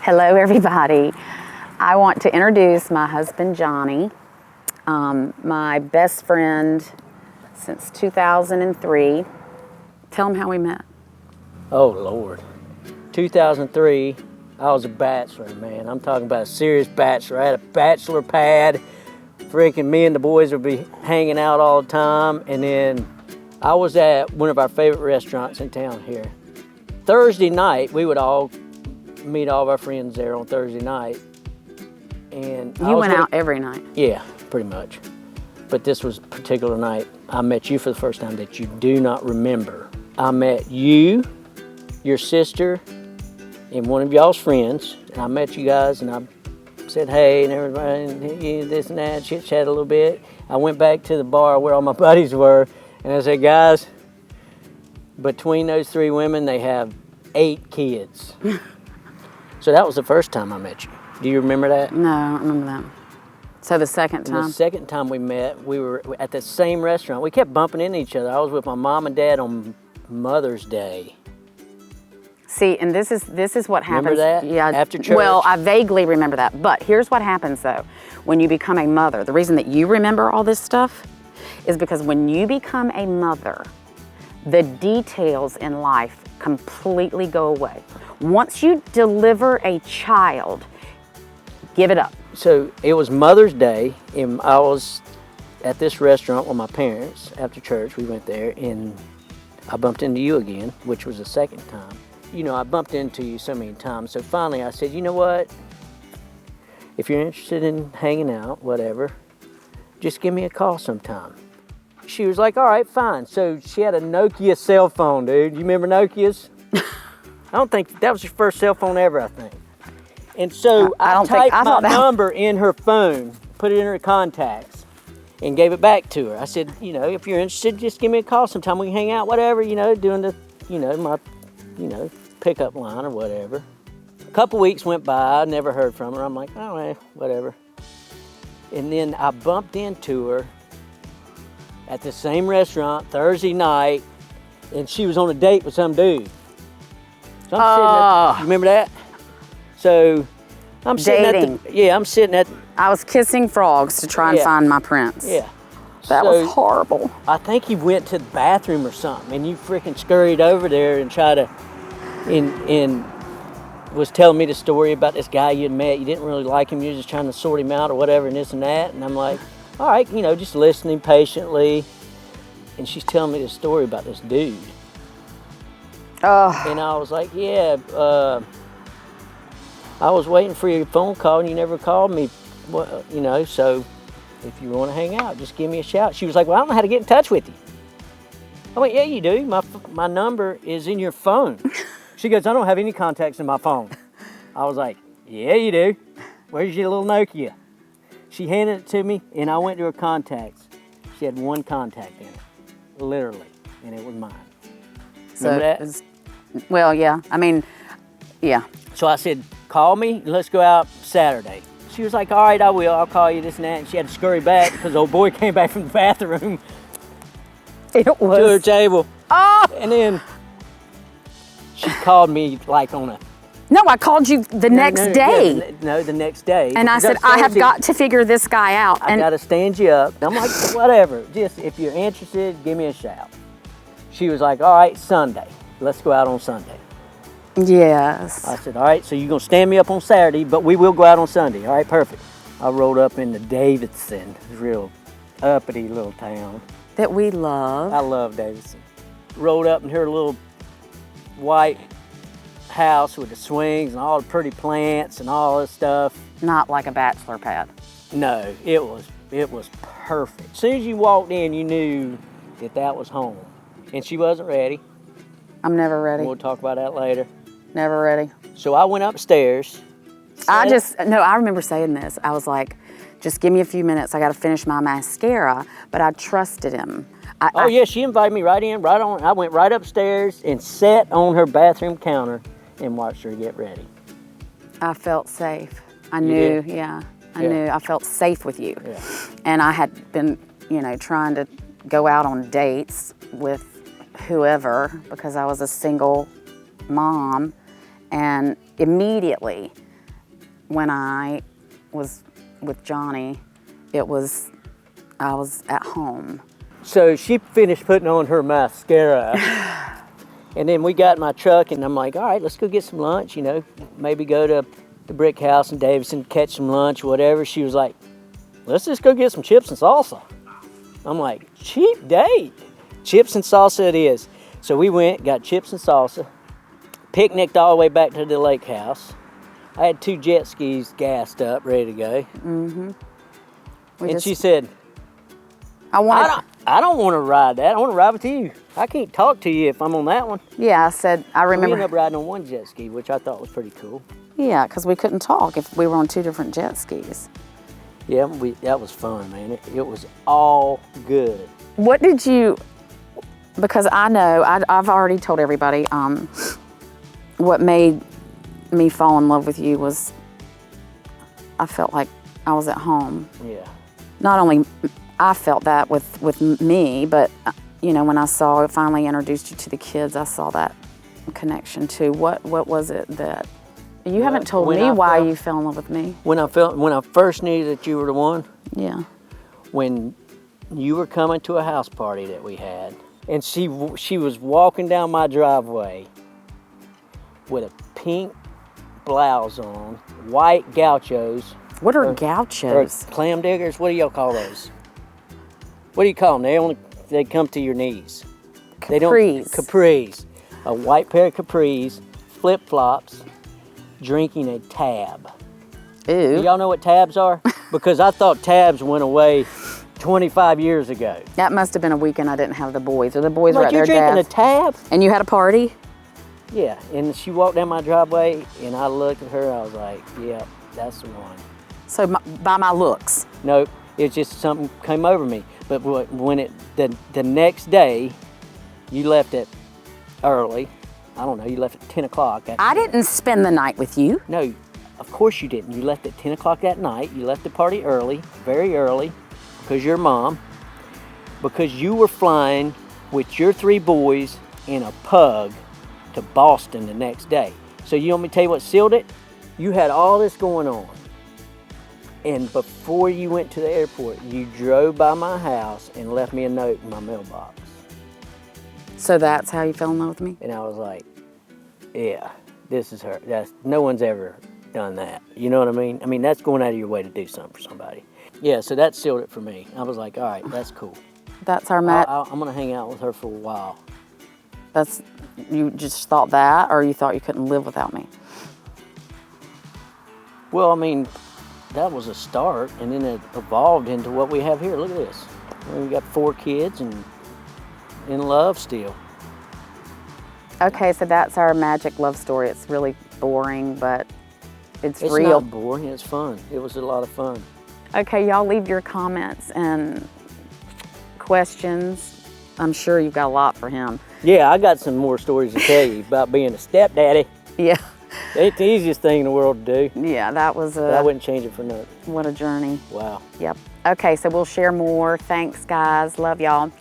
Hello, everybody. I want to introduce my husband, Johnny, my best friend since 2003. Tell him how we met. Oh, Lord. 2003, I was a bachelor, man. I'm talking about a serious bachelor. I had a bachelor pad. Freaking me and the boys would be hanging out all the time. And then I was at one of our favorite restaurants in town here. Thursday night, we would all meet all of our friends there on Thursday night. And you went out every night? Yeah, pretty much. But this was a particular night. I met you for the first time that you do not remember. I met you, your sister, and one of y'all's friends. And I met you guys, and I said hey, and everybody, and this and that, chit-chat a little bit. I went back to the bar where all my buddies were, and I said, guys, between those three women, they have 8 kids. So that was the first time I met you. Do you remember that? No, I don't remember that. So the second time? And the second time we met, we were at the same restaurant. We kept bumping into each other. I was with my mom and dad on Mother's Day. See, and this is what happens. Remember that? Yeah. After church? Well, I vaguely remember that. But here's what happens, though. When you become a mother, the reason that you remember all this stuff is because when you become a mother, the details in life completely go away. Once you deliver a child, give it up. So it was Mother's Day, and I was at this restaurant with my parents after church. We went there, and I bumped into you again, which was the second time. You know, I bumped into you so many times, so finally I said, you know what? If you're interested in hanging out, whatever, just give me a call sometime. She was like, all right, fine. So she had a Nokia cell phone, dude. You remember Nokias? I don't think, that was your first cell phone ever, I think. And so I typed my number in her phone, put it in her contacts, and gave it back to her. I said, you know, if you're interested, just give me a call sometime. We can hang out, whatever, you know, doing the, you know, my, you know, pickup line or whatever. A couple weeks went by, I never heard from her. I'm like, oh, eh, whatever. And then I bumped into her at the same restaurant Thursday night, and she was on a date with some dude. So I'm sitting at, you remember that? So I'm sitting I'm sitting at. I was kissing frogs to try and find my prince. Yeah. That was horrible. I think you went to the bathroom or something, and you freaking scurried over there and tried to, and was telling me the story about this guy you had met. You didn't really like him. You were just trying to sort him out or whatever, and this and that. And I'm like, all right, you know, just listening patiently. And she's telling me the story about this dude. And I was like, yeah, I was waiting for your phone call and you never called me, well, you know, so if you want to hang out, just give me a shout. She was like, well, I don't know how to get in touch with you. I went, yeah, you do. My number is in your phone. She goes, I don't have any contacts in my phone. I was like, yeah, you do. Where's your little Nokia? She handed it to me and I went to her contacts. She had one contact in it, literally, and it was mine. Remember that? Well, yeah. I mean, yeah. So I said, call me, let's go out Saturday. She was like, all right, I will, I'll call you, this and that. And she had to scurry back because old boy came back from the bathroom to her table. Oh! And then she called me like on a... No, I called you the next day. No, the next day. And I said, I have got to figure this guy out. I got to stand you up. I'm like, whatever, just if you're interested, give me a shout. She was like, all right, Sunday. Let's go out on Sunday. Yes. I said, all right, so you're going to stand me up on Saturday, but we will go out on Sunday. All right, perfect. I rolled up into Davidson, real uppity little town. That we love. I love Davidson. Rolled up in her little white house with the swings and all the pretty plants and all this stuff. Not like a bachelor pad. No, it was perfect. As soon as you walked in, you knew that was home. And she wasn't ready. I'm never ready. We'll talk about that later. Never ready. So I went upstairs. I remember saying this. I was like, just give me a few minutes. I got to finish my mascara, but I trusted him. Yeah, she invited me right on. I went right upstairs and sat on her bathroom counter and watched her get ready. I felt safe. I knew, I knew. I felt safe with you. Yeah. And I had been, you know, trying to go out on dates with whoever because I was a single mom, and immediately when I was with Johnny, I was at home. So she finished putting on her mascara. And then we got in my truck and I'm like, all right, let's go get some lunch, you know, maybe go to the Brick House in Davidson, catch some lunch, whatever. She was like, let's just go get some chips and salsa. I'm like, cheap date. Chips and salsa it is. So we went, got chips and salsa, picnicked all the way back to the lake house. I had 2 jet skis gassed up, ready to go. Mm-hmm. She said, I don't want to ride that. I want to ride with you. I can't talk to you if I'm on that one. Yeah, I remember. We ended up riding on one jet ski, which I thought was pretty cool. Yeah, because we couldn't talk if we were on 2 different jet skis. Yeah, that was fun, man. It was all good. What did you, because I know, I've already told everybody, what made me fall in love with you was I felt like I was at home. Yeah. Not only I felt that with me, but you know, when I finally introduced you to the kids, I saw that connection too. What was it that, you haven't told me why you fell in love with me. When I first knew that you were the one. Yeah. When you were coming to a house party that we had, and she was walking down my driveway with a pink blouse on, white gauchos. What are gauchos? Or clam diggers. What do y'all call those? What do you call them? They come to your knees. Capris. A white pair of capris, flip flops, drinking a tab. Ew. Do y'all know what tabs are? Because I thought tabs went away 25 years ago. That must have been a weekend I didn't have the boys, or the boys were at their dad's. You're drinking a tab? And you had a party? Yeah, and she walked down my driveway, and I looked at her, I was like, yeah, that's the one. So by my looks? Nope, it's just something came over me. But when the next day, you left it early. I don't know, you left at 10 o'clock. I didn't spend the night with you. No, of course you didn't. You left at 10 o'clock that night. You left the party early, very early, because your mom, because you were flying with your 3 boys in a pug to Boston the next day. So you want me to tell you what sealed it? You had all this going on. And before you went to the airport, you drove by my house and left me a note in my mailbox. So that's how you fell in love with me? And I was like, yeah, this is her. No one's ever done that. You know what I mean? I mean, that's going out of your way to do something for somebody. Yeah, so that sealed it for me. I was like, all right, that's cool. That's our I'm going to hang out with her for a while. You just thought that, or you thought you couldn't live without me? Well, I mean, that was a start, and then it evolved into what we have here. Look at this. We got 4 kids and in love still. Okay, so that's our magic love story. It's really boring, but it's real. It's not boring, it's fun. It was a lot of fun. Okay, y'all leave your comments and questions. I'm sure you've got a lot for him. Yeah, I got some more stories to tell you about being a stepdaddy. Yeah. It ain't the easiest thing in the world to do. Yeah, that was But I wouldn't change it for nothing. What a journey. Wow. Yep. Okay, so we'll share more. Thanks, guys. Love y'all.